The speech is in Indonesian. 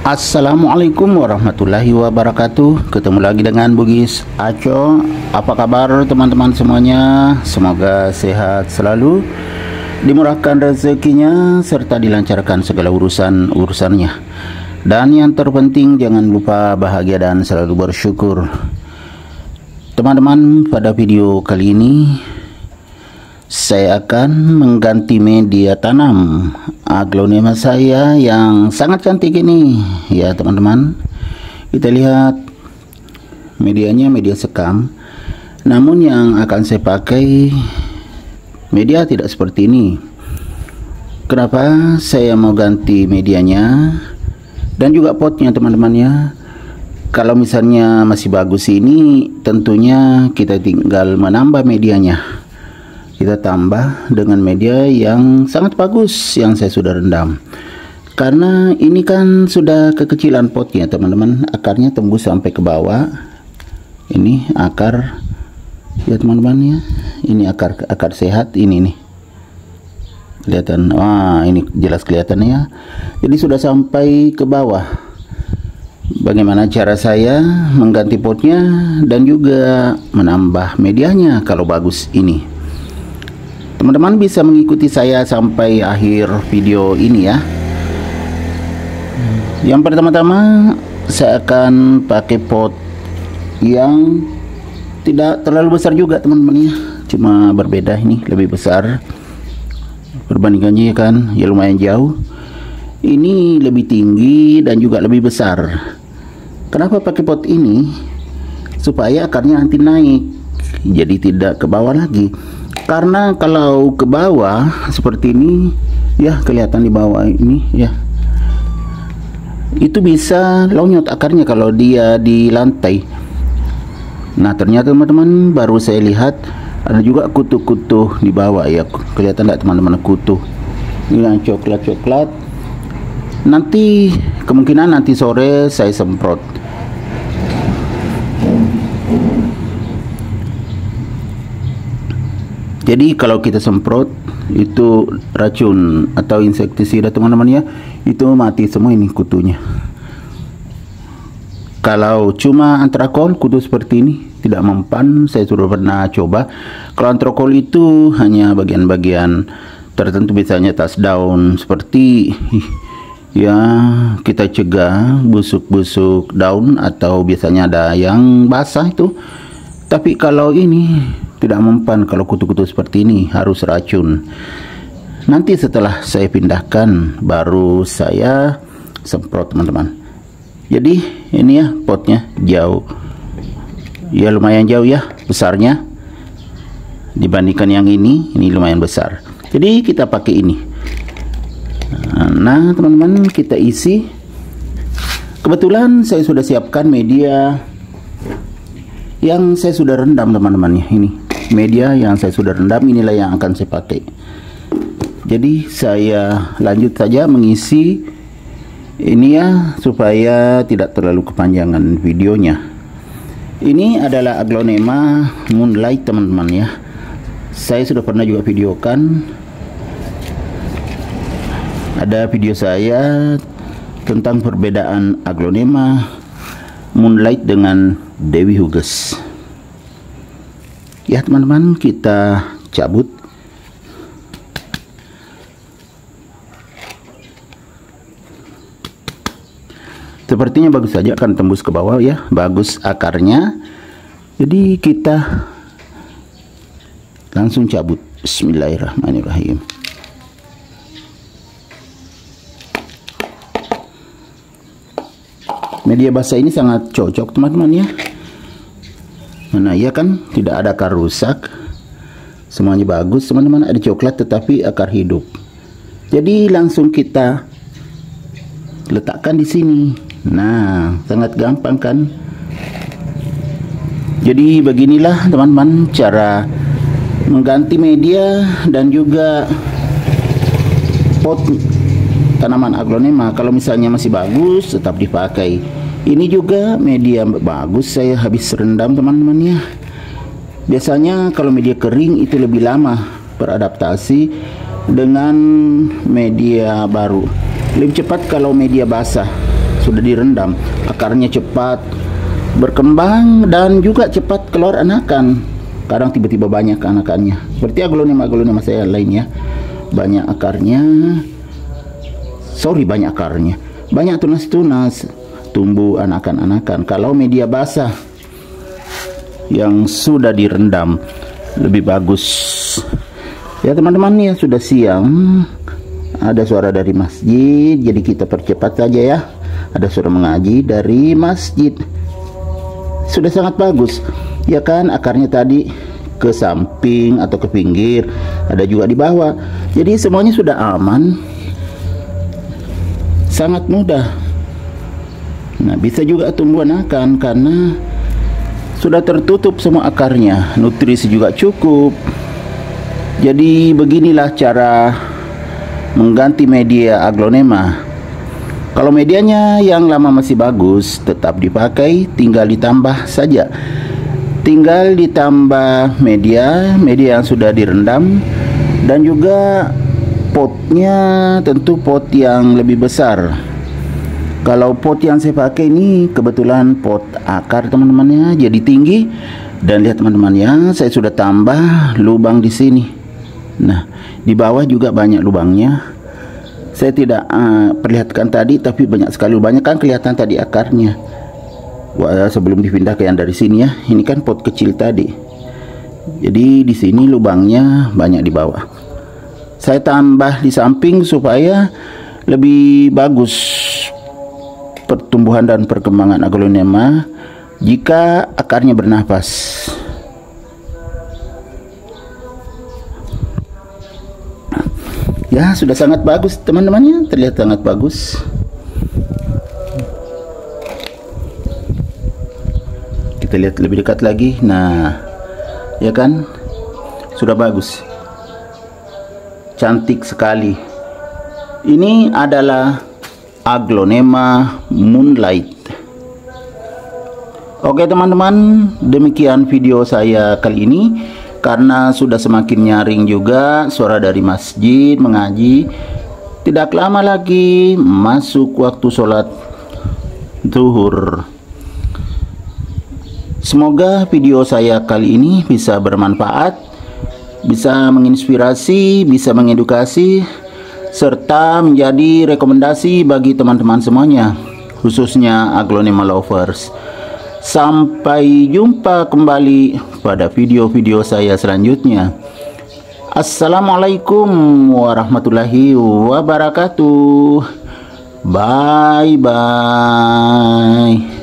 Assalamualaikum warahmatullahi wabarakatuh. Ketemu lagi dengan Bugis Aco. Apa kabar teman-teman semuanya? Semoga sehat selalu, dimurahkan rezekinya, serta dilancarkan segala urusannya. Dan yang terpenting jangan lupa bahagia dan selalu bersyukur. Teman-teman, pada video kali ini saya akan mengganti media tanam aglonema saya yang sangat cantik ini ya teman-teman. Kita lihat medianya media sekam, namun yang akan saya pakai media tidak seperti ini. Kenapa saya mau ganti medianya dan juga potnya teman-teman ya? Kalau misalnya masih bagus ini, tentunya kita tinggal menambah medianya. Kita tambah dengan media yang sangat bagus yang saya sudah rendam. Karena ini kan sudah kekecilan potnya teman-teman, akarnya tembus sampai ke bawah. Ini akar ya teman-teman ya. Ini akar sehat ini nih. Kelihatan, wah ini jelas kelihatan ya. Jadi sudah sampai ke bawah. Bagaimana cara saya mengganti potnya dan juga menambah medianya kalau bagus ini? Teman-teman bisa mengikuti saya sampai akhir video ini ya. Yang pertama-tama saya akan pakai pot yang tidak terlalu besar juga teman-teman ya. Cuma berbeda, ini lebih besar. Perbandingannya kan ya lumayan jauh. Ini lebih tinggi dan juga lebih besar. Kenapa pakai pot ini? Supaya akarnya nanti naik, jadi tidak ke bawah lagi. Karena kalau ke bawah seperti ini ya, kelihatan di bawah ini ya, itu bisa lonyot akarnya kalau dia di lantai. Nah ternyata teman-teman baru saya lihat ada juga kutu-kutu di bawah ya. Kelihatan tidak teman-teman kutu ini yang coklat-coklat? Nanti kemungkinan nanti sore saya semprot. Jadi kalau kita semprot itu racun atau insektisida teman-teman ya, itu mati semua ini kutunya. Kalau cuma antrakol kutu seperti ini tidak mempan, saya sudah pernah coba. Kalau antrakol itu hanya bagian-bagian tertentu, misalnya tas daun seperti ya, kita cegah busuk-busuk daun atau biasanya ada yang basah itu. Tapi kalau ini tidak mempan, kalau kutu-kutu seperti ini harus racun. Nanti setelah saya pindahkan baru saya semprot teman-teman. Jadi ini ya potnya jauh ya, lumayan jauh ya besarnya dibandingkan yang ini lumayan besar. Jadi kita pakai ini. Nah teman-teman, kita isi. Kebetulan saya sudah siapkan media yang saya sudah rendam teman-teman ya. Ini media yang saya sudah rendam, inilah yang akan saya pakai. Jadi saya lanjut saja mengisi ini ya, supaya tidak terlalu kepanjangan videonya. Ini adalah aglonema moonlight teman-teman ya. Saya sudah pernah juga videokan, ada video saya tentang perbedaan aglonema moonlight dengan Dewi Huges. Ya teman-teman, kita cabut. Sepertinya bagus saja, akan tembus ke bawah ya, bagus akarnya. Jadi kita langsung cabut. Bismillahirrahmanirrahim. Media basah ini sangat cocok teman-teman ya. Nah ya kan, tidak ada akar rusak, semuanya bagus teman-teman. Ada coklat tetapi akar hidup. Jadi langsung kita letakkan di sini. Nah sangat gampang kan. Jadi beginilah teman-teman cara mengganti media dan juga pot tanaman aglonema. Kalau misalnya masih bagus tetap dipakai. Ini juga media bagus, saya habis rendam teman-teman ya. Biasanya kalau media kering itu lebih lama beradaptasi dengan media baru. Lebih cepat kalau media basah sudah direndam, akarnya cepat berkembang dan juga cepat keluar anakan. Kadang tiba-tiba banyak anakannya. Seperti aglonema saya lainnya, banyak akarnya. Banyak akarnya. Banyak tunas-tunas, tumbuh anakan-anakan. Kalau media basah yang sudah direndam lebih bagus. Ya teman-teman, ya sudah siang. Ada suara dari masjid, jadi kita percepat saja ya. Ada suara mengaji dari masjid. Sudah sangat bagus. Ya kan, akarnya tadi ke samping atau ke pinggir, ada juga di bawah. Jadi semuanya sudah aman. Sangat mudah. Nah, bisa juga tumbuh anakan karena sudah tertutup semua akarnya. Nutrisi juga cukup. Jadi beginilah cara mengganti media aglonema. Kalau medianya yang lama masih bagus, tetap dipakai, tinggal ditambah saja. Tinggal ditambah media yang sudah direndam, dan juga potnya tentu pot yang lebih besar. Kalau pot yang saya pakai ini kebetulan pot akar teman-temannya, jadi tinggi. Dan lihat teman-teman ya, saya sudah tambah lubang di sini. Nah, di bawah juga banyak lubangnya. Saya tidak perlihatkan tadi, tapi banyak sekali lubangnya, kan kelihatan tadi akarnya. Wah, sebelum dipindah ke yang dari sini ya, ini kan pot kecil tadi. Jadi di sini lubangnya banyak di bawah. Saya tambah di samping supaya lebih bagus pertumbuhan dan perkembangan aglonema jika akarnya bernafas. Ya, sudah sangat bagus teman-temannya, terlihat sangat bagus. Kita lihat lebih dekat lagi. Nah, ya kan, sudah bagus, cantik sekali. Ini adalah aglonema moonlight. Oke teman-teman, demikian video saya kali ini. Karena sudah semakin nyaring juga suara dari masjid mengaji, tidak lama lagi masuk waktu sholat zuhur. Semoga video saya kali ini bisa bermanfaat, bisa menginspirasi, bisa mengedukasi, serta menjadi rekomendasi bagi teman-teman semuanya, khususnya aglonema lovers. Sampai jumpa kembali pada video-video saya selanjutnya. Assalamualaikum warahmatullahi wabarakatuh. Bye bye.